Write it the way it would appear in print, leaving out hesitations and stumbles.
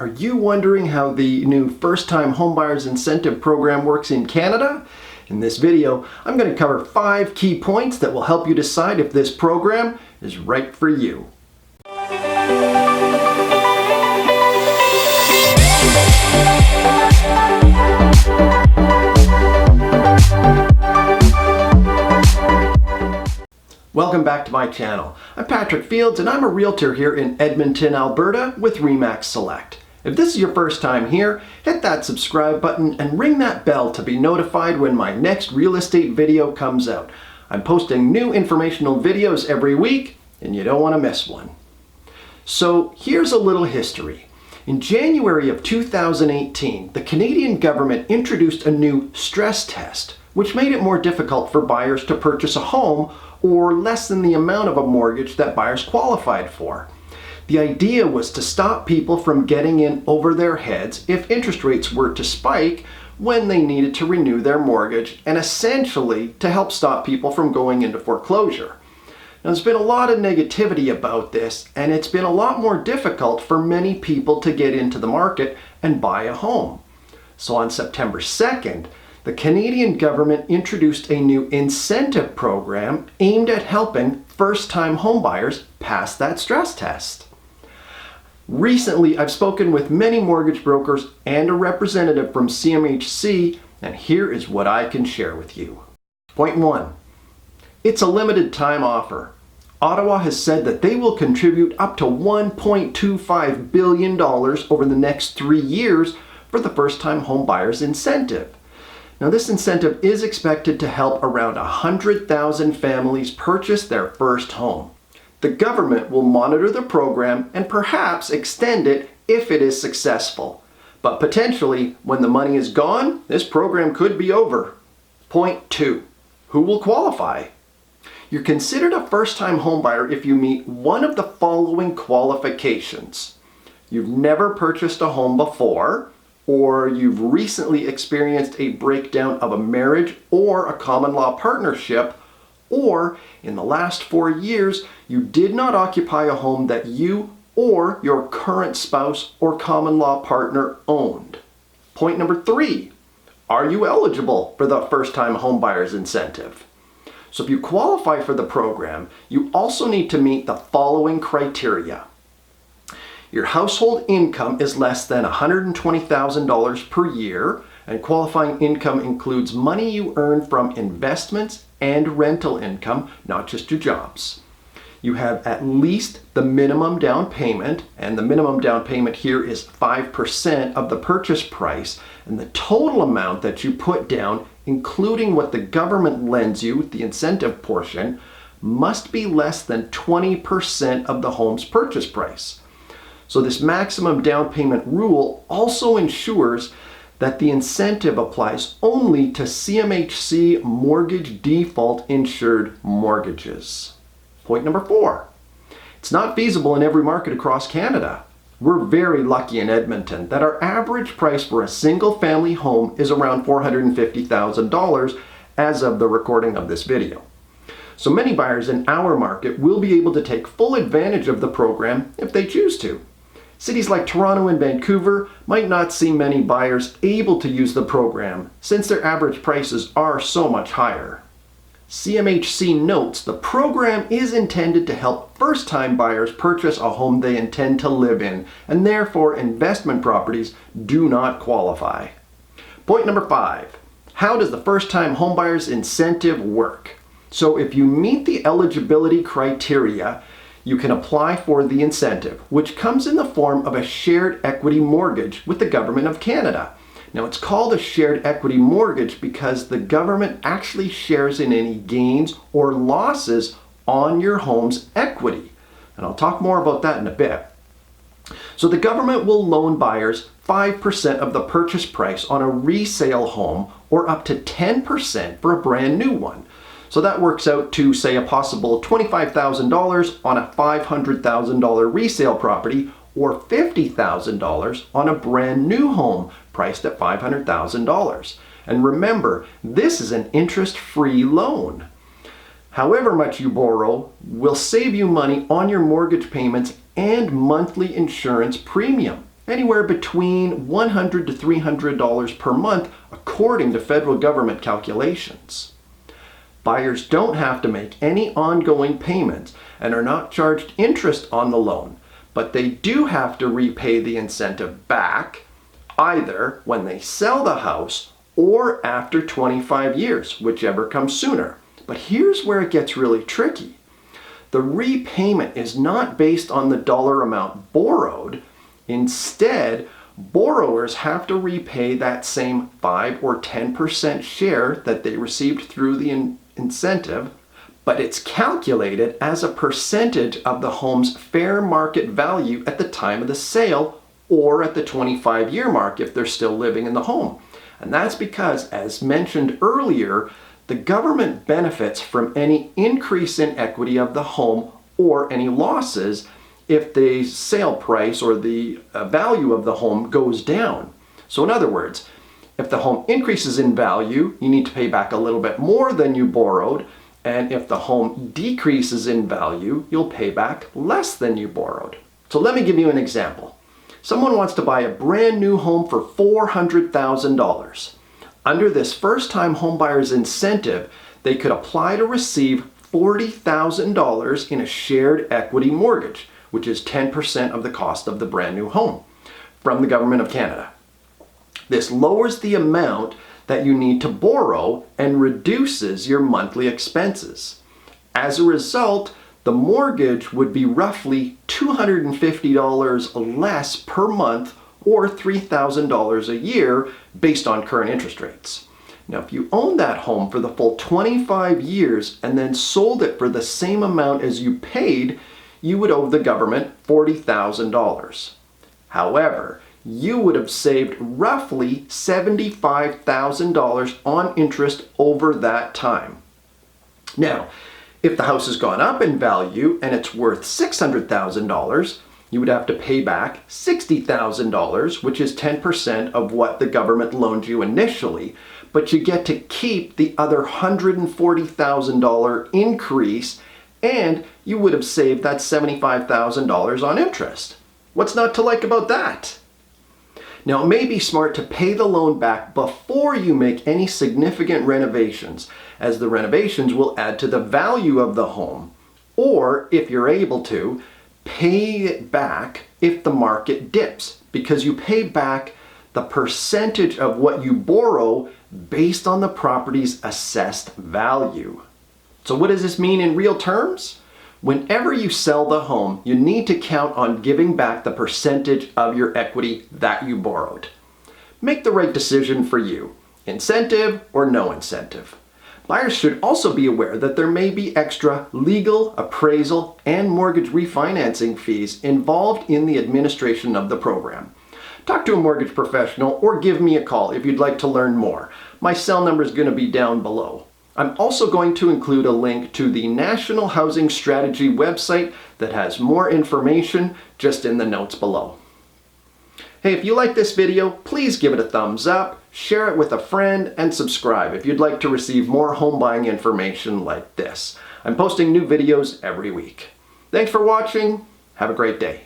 Are you wondering how the new first-time homebuyers incentive program works in Canada? In this video, I'm going to cover 5 key points that will help you decide if this program is right for you. Welcome back to my channel. I'm Patrick Fields and I'm a realtor here in Edmonton, Alberta with RE/MAX Select. If this is your first time here, hit that subscribe button and ring that bell to be notified when my next real estate video comes out. I'm posting new informational videos every week and you don't want to miss one. So here's a little history. In January of 2018, the Canadian government introduced a new stress test, which made it more difficult for buyers to purchase a home or less than the amount of a mortgage that buyers qualified for. The idea was to stop people from getting in over their heads if interest rates were to spike when they needed to renew their mortgage, and essentially to help stop people from going into foreclosure. Now, there's been a lot of negativity about this, and it's been a lot more difficult for many people to get into the market and buy a home. So on September 2nd, the Canadian government introduced a new incentive program aimed at helping first-time homebuyers pass that stress test. Recently, I've spoken with many mortgage brokers and a representative from CMHC, and here is what I can share with you. Point 1. It's a limited time offer. Ottawa has said that they will contribute up to $1.25 billion over the next 3 years for the first-time homebuyers incentive. Now, this incentive is expected to help around 100,000 families purchase their first home. The government will monitor the program and perhaps extend it if it is successful. But potentially, when the money is gone, this program could be over. Point 2. Who will qualify? You're considered a first-time homebuyer if you meet one of the following qualifications. You've never purchased a home before, or you've recently experienced a breakdown of a marriage or a common law partnership, or in the last 4 years, you did not occupy a home that you or your current spouse or common law partner owned. Point number 3, are you eligible for the first-time homebuyers incentive? So if you qualify for the program, you also need to meet the following criteria. Your household income is less than $120,000 per year, and qualifying income includes money you earn from investments and rental income, not just your jobs. You have at least the minimum down payment, and the minimum down payment here is 5% of the purchase price, and the total amount that you put down, including what the government lends you, the incentive portion, must be less than 20% of the home's purchase price. So this maximum down payment rule also ensures that the incentive applies only to CMHC mortgage default insured mortgages. Point number 4. It's not feasible in every market across Canada. We're very lucky in Edmonton that our average price for a single family home is around $450,000 as of the recording of this video. So many buyers in our market will be able to take full advantage of the program if they choose to. Cities like Toronto and Vancouver might not see many buyers able to use the program since their average prices are so much higher. CMHC notes the program is intended to help first-time buyers purchase a home they intend to live in, and therefore investment properties do not qualify. Point number 5. How does the first-time homebuyers incentive work? So if you meet the eligibility criteria, you can apply for the incentive, which comes in the form of a shared equity mortgage with the Government of Canada. Now, it's called a shared equity mortgage because the government actually shares in any gains or losses on your home's equity. And I'll talk more about that in a bit. So the government will loan buyers 5% of the purchase price on a resale home, or up to 10% for a brand new one. So that works out to, say, a possible $25,000 on a $500,000 resale property, or $50,000 on a brand new home priced at $500,000. And remember, this is an interest-free loan. However much you borrow will save you money on your mortgage payments and monthly insurance premium. anywhere between $100 to $300 per month according to federal government calculations. Buyers don't have to make any ongoing payments and are not charged interest on the loan, but they do have to repay the incentive back either when they sell the house or after 25 years, whichever comes sooner. But here's where it gets really tricky. The repayment is not based on the dollar amount borrowed. Instead, borrowers have to repay that same 5 or 10% share that they received through the incentive, but it's calculated as a percentage of the home's fair market value at the time of the sale or at the 25-year mark if they're still living in the home. And that's because, as mentioned earlier, the government benefits from any increase in equity of the home or any losses if the sale price or the value of the home goes down. So in other words, if the home increases in value, you need to pay back a little bit more than you borrowed, and if the home decreases in value, you'll pay back less than you borrowed. So let me give you an example. Someone wants to buy a brand new home for $400,000. Under this first-time homebuyer's incentive, they could apply to receive $40,000 in a shared equity mortgage, which is 10% of the cost of the brand new home, from the Government of Canada. This lowers the amount that you need to borrow and reduces your monthly expenses. As a result, the mortgage would be roughly $250 less per month or $3,000 a year based on current interest rates. Now, if you owned that home for the full 25 years and then sold it for the same amount as you paid, you would owe the government $40,000. However, you would have saved roughly $75,000 on interest over that time. Now, if the house has gone up in value and it's worth $600,000, you would have to pay back $60,000, which is 10% of what the government loaned you initially, but you get to keep the other $140,000 increase, and you would have saved that $75,000 on interest. What's not to like about that? Now, it may be smart to pay the loan back before you make any significant renovations, as the renovations will add to the value of the home, or if you're able to, pay it back if the market dips, because you pay back the percentage of what you borrow based on the property's assessed value. So what does this mean in real terms? Whenever you sell the home, you need to count on giving back the percentage of your equity that you borrowed. Make the right decision for you, incentive or no incentive. Buyers should also be aware that there may be extra legal, appraisal, and mortgage refinancing fees involved in the administration of the program. Talk to a mortgage professional or give me a call if you'd like to learn more. My cell number is going to be down below. I'm also going to include a link to the National Housing Strategy website that has more information just in the notes below. Hey, if you like this video, please give it a thumbs up, share it with a friend, and subscribe if you'd like to receive more home buying information like this. I'm posting new videos every week. Thanks for watching. Have a great day.